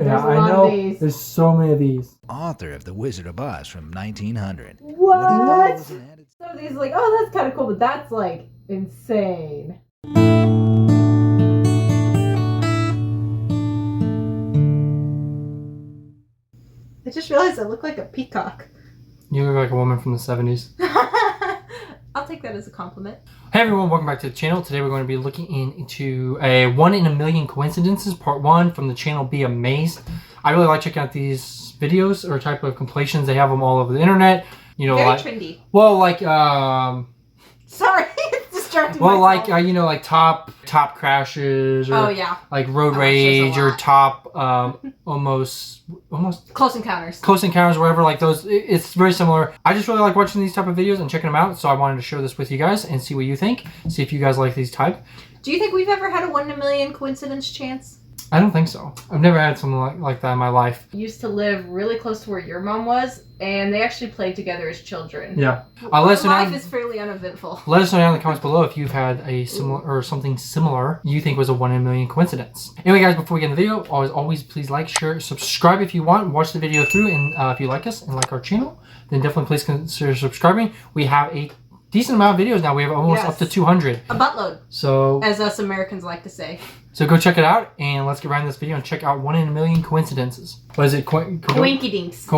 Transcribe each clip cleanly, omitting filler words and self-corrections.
Yeah, I know. There's so many of these. Author of The Wizard of Oz from 1900. What? Some of these like, oh, that's kind of cool, but that's like insane. I just realized I look like a peacock. You look like a woman from the 70s. I'll take that as a compliment. Hey everyone, welcome back to the channel. Today we're going to be looking into a 1 in a million coincidences, part 1 from the channel Be Amazed. I really like checking out these videos or type of compilations. They have them all over the internet. You know, very like trendy. Well, like sorry, it's distracting. Well, myself. like you know, like top crashes, or like road rage, or top almost close encounters, or whatever. Like those, it's very similar. I just really like watching these type of videos and checking them out. So I wanted to share this with you guys and see what you think. See if you guys like these type. Do you think we've ever had a 1 in a million coincidence chance? I don't think so. I've never had something like that in my life. I used to live really close to where your mom was, and they actually played together as children. Yeah. Life is fairly uneventful. Let us know down in the comments below if you've had a similar or something similar you think was a 1 in a million coincidence. Anyway, guys, before we get in the video, always please like, share, subscribe if you want. Watch the video through, and if you like us and like our channel, then definitely please consider subscribing. We have a decent amount of videos now. We have almost up to 200. A buttload. So, as us Americans like to say. So go check it out, and let's get right into this video and check out 1 in a million coincidences. What is it? Coinky dinks.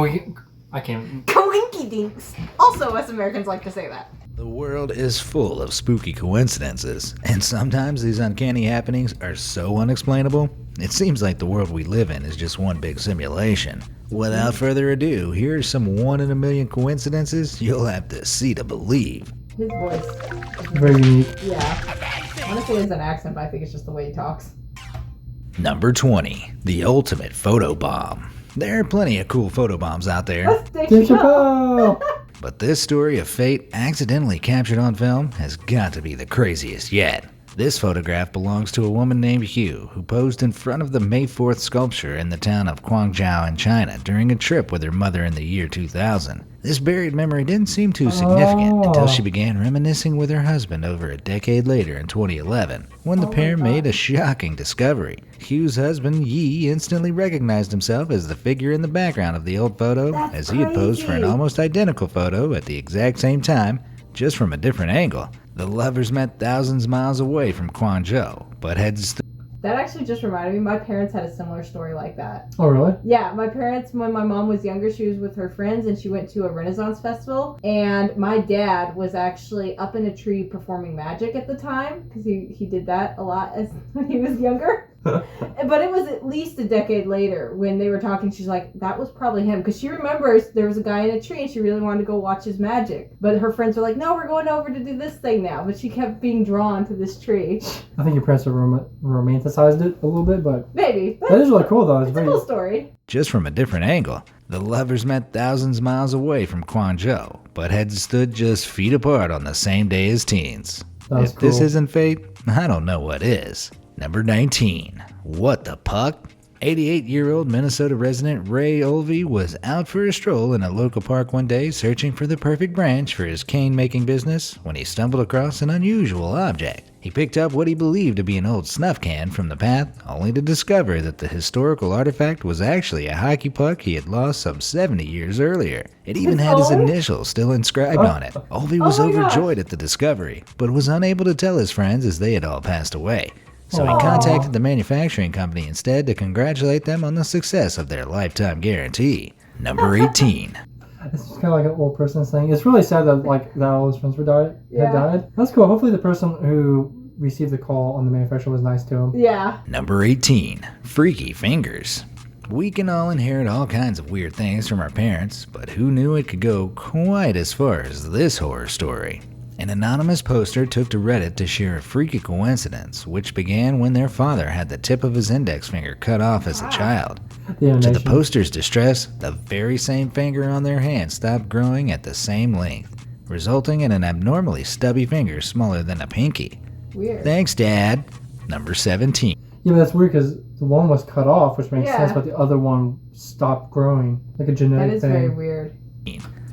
I can't. Coinky dinks. Also, us Americans like to say that. The world is full of spooky coincidences, and sometimes these uncanny happenings are so unexplainable, it seems like the world we live in is just one big simulation. Without further ado, here are some 1 in a million coincidences you'll have to see to believe. His voice is very unique. Yeah. I want to say it's an accent, but I think it's just the way he talks. Number 20. The ultimate photo bomb. There are plenty of cool photo bombs out there. But this story of fate accidentally captured on film has got to be the craziest yet. This photograph belongs to a woman named Hugh, who posed in front of the May 4th sculpture in the town of Guangzhou in China during a trip with her mother in the year 2000. This buried memory didn't seem too significant until she began reminiscing with her husband over a decade later in 2011, when the pair made a shocking discovery. Hugh's husband, Yi, instantly recognized himself as the figure in the background of the old photo, as he had posed for an almost identical photo at the exact same time, just from a different angle. The lovers met thousands of miles away from Guangzhou, but had That actually just reminded me, my parents had a similar story like that. Oh, really? Yeah, my parents, when my mom was younger, she was with her friends and she went to a Renaissance festival. And my dad was actually up in a tree performing magic at the time, because he did that a lot when he was younger. But it was at least a decade later when they were talking. She's like, that was probably him, because she remembers there was a guy in a tree and she really wanted to go watch his magic. But her friends were like, no, we're going over to do this thing now. But she kept being drawn to this tree. I think your parents have romanticized it a little bit, but maybe. That is really cool, though. It's a cool story. Just from a different angle. The lovers met thousands of miles away from Guangzhou, but had stood just feet apart on the same day as teens. If this isn't fate, I don't know what is. Number 19. What the puck? 88-year-old Minnesota resident Ray Olvey was out for a stroll in a local park one day searching for the perfect branch for his cane-making business when he stumbled across an unusual object. He picked up what he believed to be an old snuff can from the path, only to discover that the historical artifact was actually a hockey puck he had lost some 70 years earlier. It even had his initials still inscribed on it. Olvey was overjoyed at the discovery, but was unable to tell his friends as they had all passed away. So he contacted the manufacturing company instead to congratulate them on the success of their lifetime guarantee. Number 18. It's just kind of like an old person saying. It's really sad that that all his friends had died. That's cool. Hopefully the person who received the call on the manufacturer was nice to him. Yeah. Number 18. Freaky fingers. We can all inherit all kinds of weird things from our parents, but who knew it could go quite as far as this horror story? An anonymous poster took to Reddit to share a freaky coincidence, which began when their father had the tip of his index finger cut off as a child. To the poster's distress, the very same finger on their hand stopped growing at the same length, resulting in an abnormally stubby finger smaller than a pinky. Weird. Thanks, Dad. Number 17. Yeah, but that's weird because the one was cut off, which makes sense, but the other one stopped growing, like a genetic thing. That is very weird.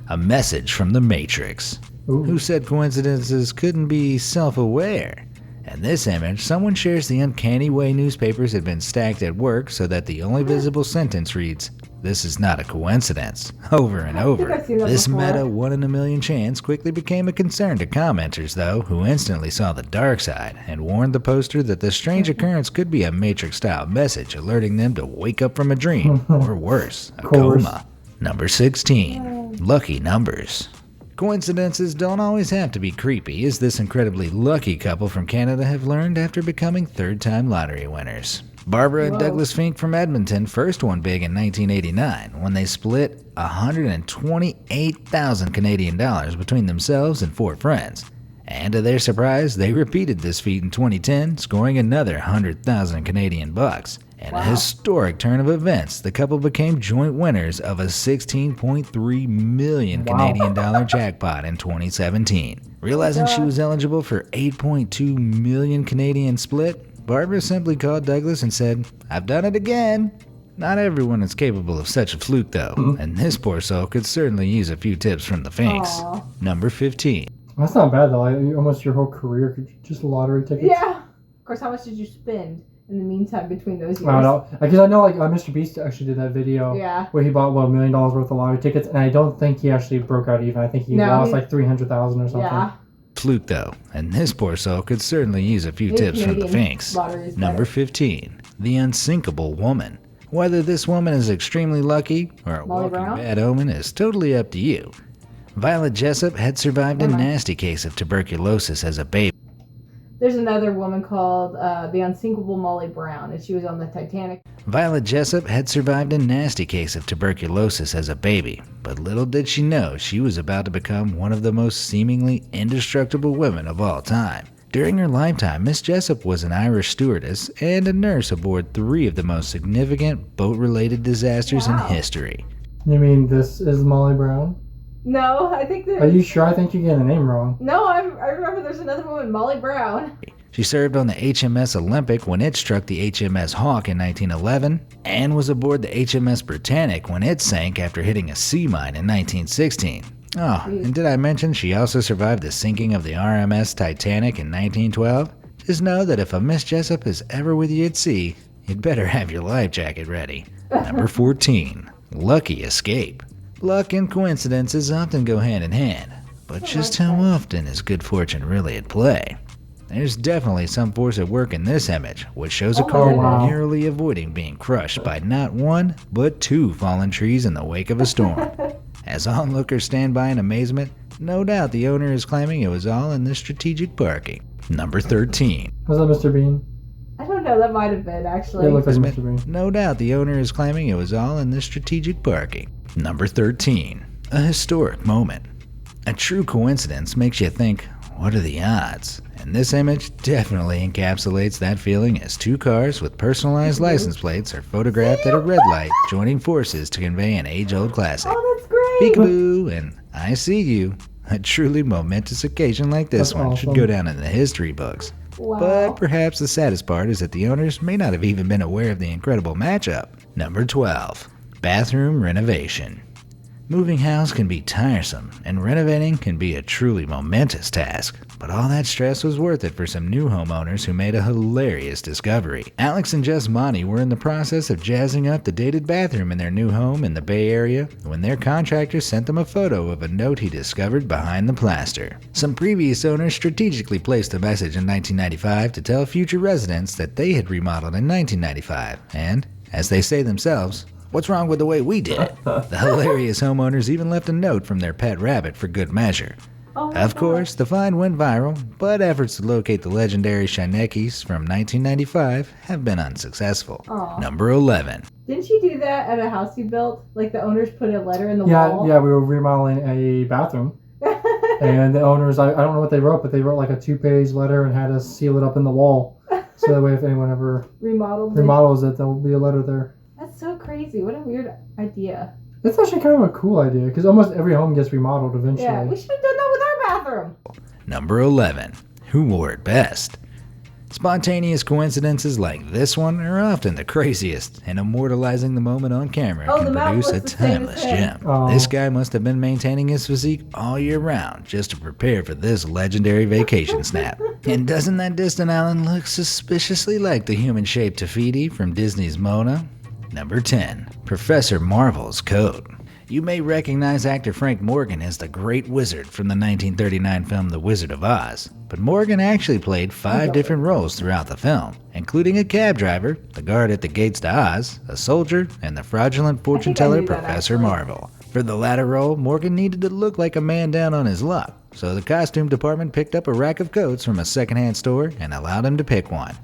A message from the Matrix. Ooh. Who said coincidences couldn't be self-aware? In this image, someone shares the uncanny way newspapers had been stacked at work so that the only visible sentence reads, "This is not a coincidence," over and over. I've seen that This before. meta 1 in a million chance quickly became a concern to commenters, though, who instantly saw the dark side and warned the poster that the strange occurrence could be a Matrix-style message alerting them to wake up from a dream, or worse, a coma. Number 16. Lucky numbers. Coincidences don't always have to be creepy, as this incredibly lucky couple from Canada have learned after becoming third-time lottery winners. Barbara and Douglas Fink from Edmonton first won big in 1989 when they split 128,000 Canadian dollars between themselves and 4 friends. And to their surprise, they repeated this feat in 2010, scoring another 100,000 Canadian bucks. In a historic turn of events, the couple became joint winners of a 16.3 million Canadian dollar jackpot in 2017. Realizing she was eligible for 8.2 million Canadian split, Barbara simply called Douglas and said, "I've done it again." Not everyone is capable of such a fluke though, and this poor soul could certainly use a few tips from the Finks. Number 15. That's not bad though. Almost your whole career could just lottery tickets. Yeah. Of course, how much did you spend in the meantime between those years? I don't know. Because I know Mr. Beast actually did that video where he bought, $1 million worth of lottery tickets, and I don't think he actually broke out even. I think he lost like 300,000 or something. Yeah. Fluke though, and this poor soul could certainly use a few tips from the Finks. Number 15. The unsinkable woman. Whether this woman is extremely lucky or a walking bad omen is totally up to you. Violet Jessup had survived a nasty case of tuberculosis as a baby. There's another woman called the unsinkable Molly Brown, and she was on the Titanic. Violet Jessup had survived a nasty case of tuberculosis as a baby, but little did she know she was about to become one of the most seemingly indestructible women of all time. During her lifetime, Miss Jessup was an Irish stewardess and a nurse aboard 3 of the most significant boat-related disasters in history. You mean this is Molly Brown? No, I think that. Are you sure? I think you're getting the name wrong. No, I remember there's another woman, Molly Brown. She served on the HMS Olympic when it struck the HMS Hawk in 1911, and was aboard the HMS Britannic when it sank after hitting a sea mine in 1916. Oh, and did I mention she also survived the sinking of the RMS Titanic in 1912? Just know that if a Miss Jessup is ever with you at sea, you'd better have your life jacket ready. Number 14. Lucky escape. Luck and coincidences often go hand in hand, but just how often is good fortune really at play? There's definitely some force at work in this image, which shows a car narrowly avoiding being crushed by not 1, but 2 fallen trees in the wake of a storm. As onlookers stand by in amazement, no doubt the owner is claiming it was all in the strategic parking. Number 13. Was that Mr. Bean? I don't know, that might have been actually. It looked like Mr. Bean. No doubt the owner is claiming it was all in the strategic parking. Number 13. A historic moment. A true coincidence makes you think, what are the odds? And this image definitely encapsulates that feeling as 2 cars with personalized license plates are photographed at a red light, joining forces to convey an age-old classic. Oh, that's great! Peekaboo and I see you. A truly momentous occasion like this one should go down in the history books. Wow. But perhaps the saddest part is that the owners may not have even been aware of the incredible matchup. Number 12. Bathroom renovation. Moving house can be tiresome, and renovating can be a truly momentous task. But all that stress was worth it for some new homeowners who made a hilarious discovery. Alex and Jess Monty were in the process of jazzing up the dated bathroom in their new home in the Bay Area when their contractor sent them a photo of a note he discovered behind the plaster. Some previous owners strategically placed a message in 1995 to tell future residents that they had remodeled in 1995, and, as they say themselves, what's wrong with the way we did it? The hilarious homeowners even left a note from their pet rabbit for good measure. Of course, the find went viral, but efforts to locate the legendary Shinekis from 1995 have been unsuccessful. Number 11. Didn't you do that at a house you built? Like the owners put a letter in the wall? Yeah, we were remodeling a bathroom. And the owners, I don't know what they wrote, but they wrote like a 2-page letter and had us seal it up in the wall. So that way if anyone ever remodels it, there'll be a letter there. That's so crazy. What a weird idea. It's actually kind of a cool idea, because almost every home gets remodeled eventually. Yeah, we should have done that with our bathroom. Number 11. Who wore it best? Spontaneous coincidences like this one are often the craziest, and immortalizing the moment on camera can produce a timeless gem. This guy must have been maintaining his physique all year round just to prepare for this legendary vacation snap. And doesn't that distant island look suspiciously like the human-shaped Tafiti from Disney's Mona? Number 10. Professor Marvel's Coat. You may recognize actor Frank Morgan as the Great Wizard from the 1939 film The Wizard of Oz, but Morgan actually played 5 different roles throughout the film, including a cab driver, the guard at the gates to Oz, a soldier, and the fraudulent fortune teller Professor Marvel. For the latter role, Morgan needed to look like a man down on his luck, so the costume department picked up a rack of coats from a secondhand store and allowed him to pick one.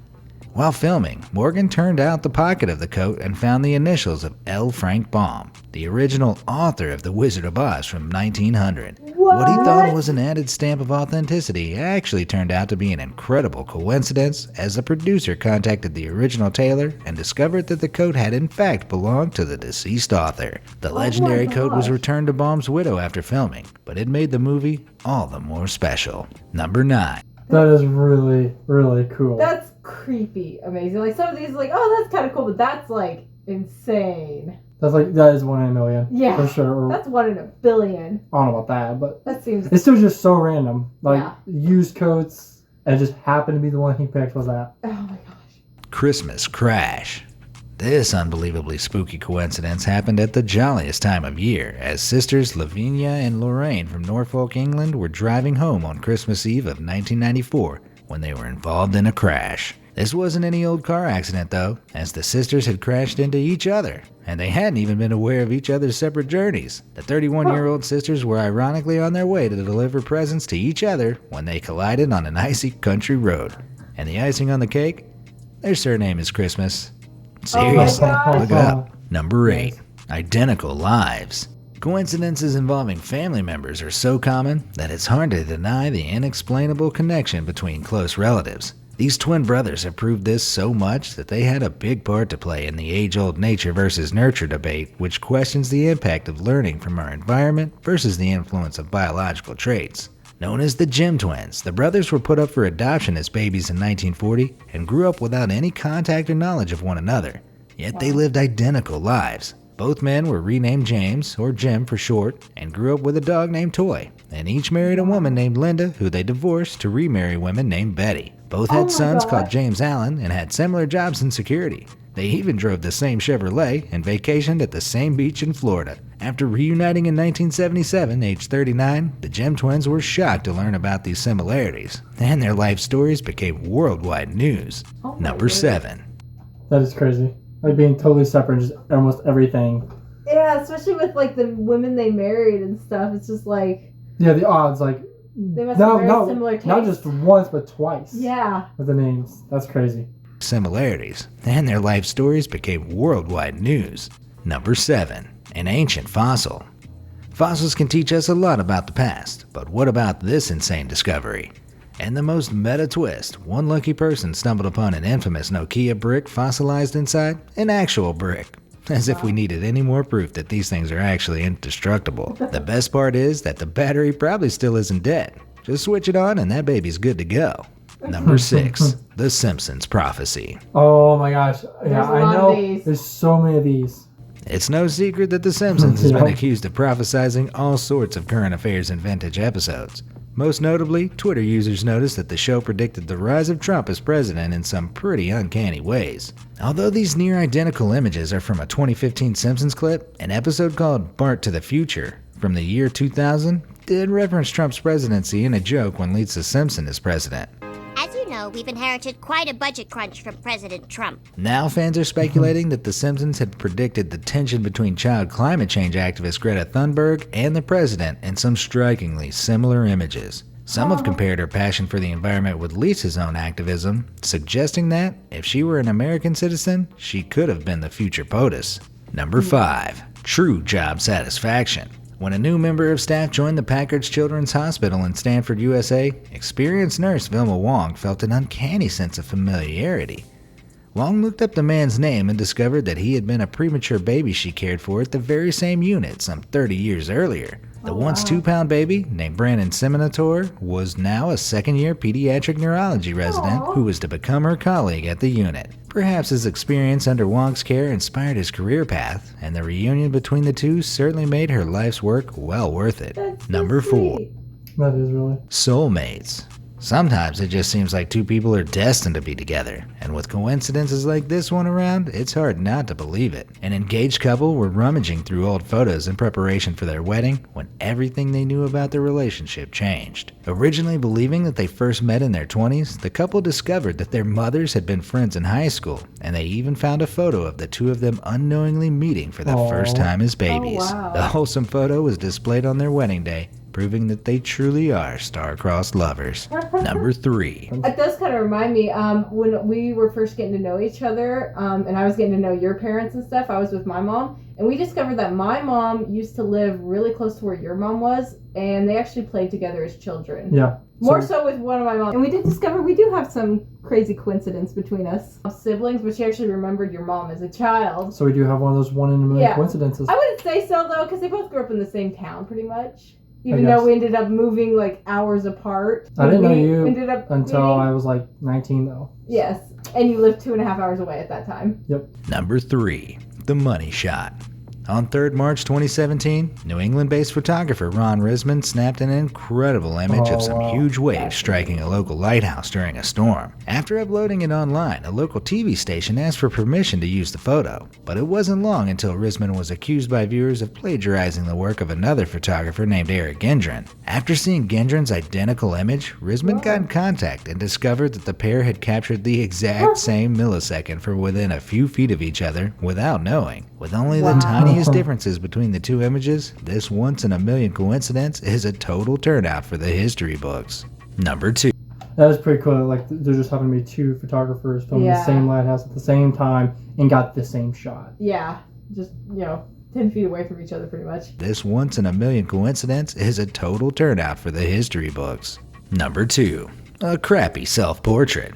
While filming, Morgan turned out the pocket of the coat and found the initials of L. Frank Baum, the original author of The Wizard of Oz from 1900. What he thought was an added stamp of authenticity actually turned out to be an incredible coincidence, as the producer contacted the original tailor and discovered that the coat had in fact belonged to the deceased author. The legendary coat was returned to Baum's widow after filming, but it made the movie all the more special. Number 9. That is really, really cool. That's creepy amazing. Like, some of these, like, oh, that's kind of cool, but that's, like, insane. That is 1 in a million. Yeah. For sure. That's 1 in a billion. I don't know about that, but that seems... it's still just so random. Like, used coats, and it just happened to be the one he picked was that. Oh my gosh. Christmas Crash. This unbelievably spooky coincidence happened at the jolliest time of year, as sisters Lavinia and Lorraine from Norfolk, England were driving home on Christmas Eve of 1994 when they were involved in a crash. This wasn't any old car accident though, as the sisters had crashed into each other, and they hadn't even been aware of each other's separate journeys. The 31-year-old sisters were ironically on their way to deliver presents to each other when they collided on an icy country road. And the icing on the cake? Their surname is Christmas. Seriously? Look it up. Number 8. Identical lives. Coincidences involving family members are so common that it's hard to deny the inexplainable connection between close relatives. These twin brothers have proved this so much that they had a big part to play in the age-old nature versus nurture debate, which questions the impact of learning from our environment versus the influence of biological traits. Known as the Jim twins, the brothers were put up for adoption as babies in 1940 and grew up without any contact or knowledge of one another. Yet they lived identical lives. Both men were renamed James, or Jim for short, and grew up with a dog named Toy, and each married a woman named Linda, who they divorced to remarry women named Betty. Both had sons called James Allen and had similar jobs in security. They even drove the same Chevrolet and vacationed at the same beach in Florida. After reuniting in 1977, age 39, the Jim twins were shocked to learn about these similarities, and their life stories became worldwide news. Number 7. That is crazy. Like, being totally separate, just almost everything. Yeah, especially with, like, the women they married and stuff. It's just like... Yeah, the odds, like... They must have very similar tastes. Not just once, but twice. Yeah. With the names. That's crazy. Similarities, and their life stories became worldwide news. Number 7. An ancient fossil. Fossils can teach us a lot about the past, but what about this insane discovery? And the most meta twist, one lucky person stumbled upon an infamous Nokia brick fossilized inside an actual brick. As if we needed any more proof that these things are actually indestructible. The best part is that the battery probably still isn't dead. Just switch it on and that baby's good to go. Number 6. The Simpsons Prophecy. Oh my gosh. Yeah, I know. These. There's so many of these. It's no secret that The Simpsons has been accused of prophesizing all sorts of current affairs in vintage episodes. Most notably, Twitter users noticed that the show predicted the rise of Trump as president in some pretty uncanny ways. Although these near-identical images are from a 2015 Simpsons clip, an episode called Bart to the Future from the year 2000 did reference Trump's presidency in a joke when Lisa Simpson is president. As you know, we've inherited quite a budget crunch from President Trump. Now fans are speculating that The Simpsons had predicted the tension between child climate change activist Greta Thunberg and the president in some strikingly similar images. Some have compared her passion for the environment with Lisa's own activism, suggesting that, if she were an American citizen, she could have been the future POTUS. Number 5. True job satisfaction. When a new member of staff joined the Packard's Children's Hospital in Stanford, USA, experienced nurse Vilma Wong felt an uncanny sense of familiarity. Wong looked up the man's name and discovered that he had been a premature baby she cared for at the very same unit some 30 years earlier. The once 2-pound baby, named Brandon Seminator, was now a second-year pediatric neurology resident who was to become her colleague at the unit. Perhaps his experience under Wong's care inspired his career path, and the reunion between the two certainly made her life's work well worth it. Number 4. That is really. Soulmates. Sometimes it just seems like two people are destined to be together, and with coincidences like this one around, it's hard not to believe it. An engaged couple were rummaging through old photos in preparation for their wedding when everything they knew about their relationship changed. Originally believing that they first met in their 20s, the couple discovered that their mothers had been friends in high school, and they even found a photo of the two of them unknowingly meeting for the first time as babies. wow. The wholesome photo was displayed on their wedding day, proving that they truly are star-crossed lovers. Number 3. It does kind of remind me, when we were first getting to know each other, and I was getting to know your parents and stuff, I was with my mom, and we discovered that my mom used to live really close to where your mom was, and they actually played together as children. Yeah. More so with one of my moms. And we did discover we do have some crazy coincidence between us. Siblings, but she actually remembered your mom as a child. So we do have one of those 1 in a million coincidences. I wouldn't say so, though, because they both grew up in the same town, pretty much. Even guess. though we ended up moving like hours apart. I didn't know We you ended up until meeting. I was like 19, though. Yes, and you lived 2.5 hours away at that time. Yep. Number 3. The Money Shot. On 3rd March 2017, New England-based photographer Ron Risman snapped an incredible image of some huge waves striking a local lighthouse during a storm. After uploading it online, a local TV station asked for permission to use the photo, but it wasn't long until Risman was accused by viewers of plagiarizing the work of another photographer named Eric Gendron. After seeing Gendron's identical image, Risman got in contact and discovered that the pair had captured the exact same millisecond from within a few feet of each other without knowing. With only the tiniest differences between the two images, this once-in-a-million coincidence is a total turnout for the history books. Number 2. That is pretty cool. Like, there just happened to be 2 photographers filming the same lighthouse at the same time and got the same shot. Yeah, just, 10 feet away from each other pretty much. This once-in-a-million coincidence is a total turnout for the history books. Number 2. A crappy self-portrait.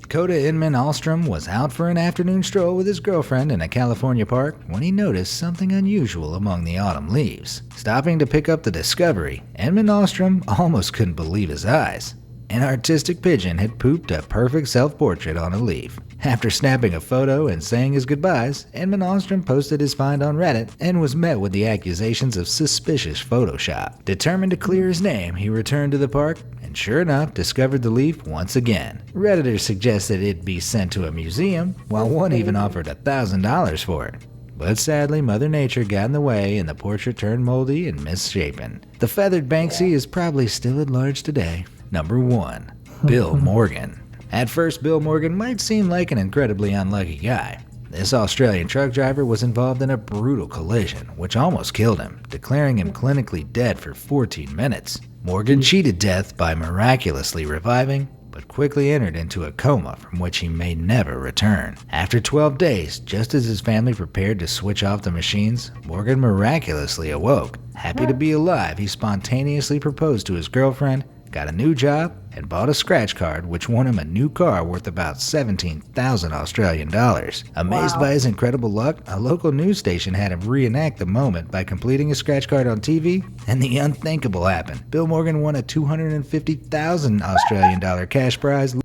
Coda Inman Alstrom was out for an afternoon stroll with his girlfriend in a California park when he noticed something unusual among the autumn leaves. Stopping to pick up the discovery, Inman Alstrom almost couldn't believe his eyes. An artistic pigeon had pooped a perfect self-portrait on a leaf. After snapping a photo and saying his goodbyes, Inman Alstrom posted his find on Reddit and was met with the accusations of suspicious Photoshop. Determined to clear his name, he returned to the park and sure enough discovered the leaf once again. Redditors suggested it be sent to a museum, while one even offered $1,000 for it. But sadly, Mother Nature got in the way and the portrait turned moldy and misshapen. The feathered Banksy is probably still at large today. Number 1. Bill Morgan. At first, Bill Morgan might seem like an incredibly unlucky guy. This Australian truck driver was involved in a brutal collision, which almost killed him, declaring him clinically dead for 14 minutes. Morgan cheated death by miraculously reviving, but quickly entered into a coma from which he may never return. After 12 days, just as his family prepared to switch off the machines, Morgan miraculously awoke. Happy to be alive, he spontaneously proposed to his girlfriend, got a new job, and bought a scratch card which won him a new car worth about 17,000 Australian dollars. Amazed by his incredible luck, a local news station had him reenact the moment by completing a scratch card on TV, and the unthinkable happened. Bill Morgan won a 250,000 Australian dollar cash prize.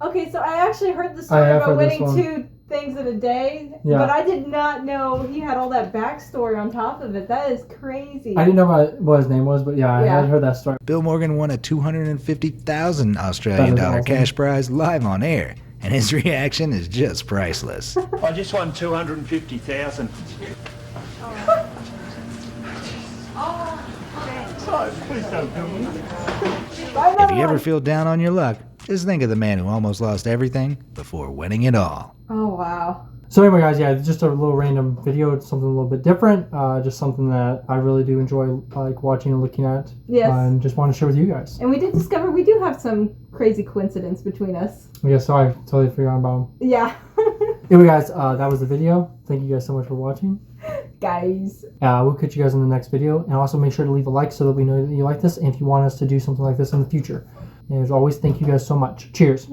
Okay, so I actually heard the story about winning 2 things in a day, but I did not know he had all that backstory on top of it. That is crazy. I didn't know what his name was, but I had heard that story. Bill Morgan won a 250,000 Australian dollar cash prize live on air, and his reaction is just priceless. I just won 250,000. Please don't do me. If you ever feel down on your luck, just think of the man who almost lost everything before winning it all. Oh, wow. So anyway, guys, just a little random video. It's something a little bit different. Just something that I really do enjoy like watching and looking at. Yes. And just want to share with you guys. And we did discover we do have some crazy coincidence between us. Yeah, so I totally forgot about them. Yeah. Anyway, guys, that was the video. Thank you guys so much for watching. Guys. We'll catch you guys in the next video. And also make sure to leave a like so that we know that you like this and if you want us to do something like this in the future. And as always, thank you guys so much. Cheers.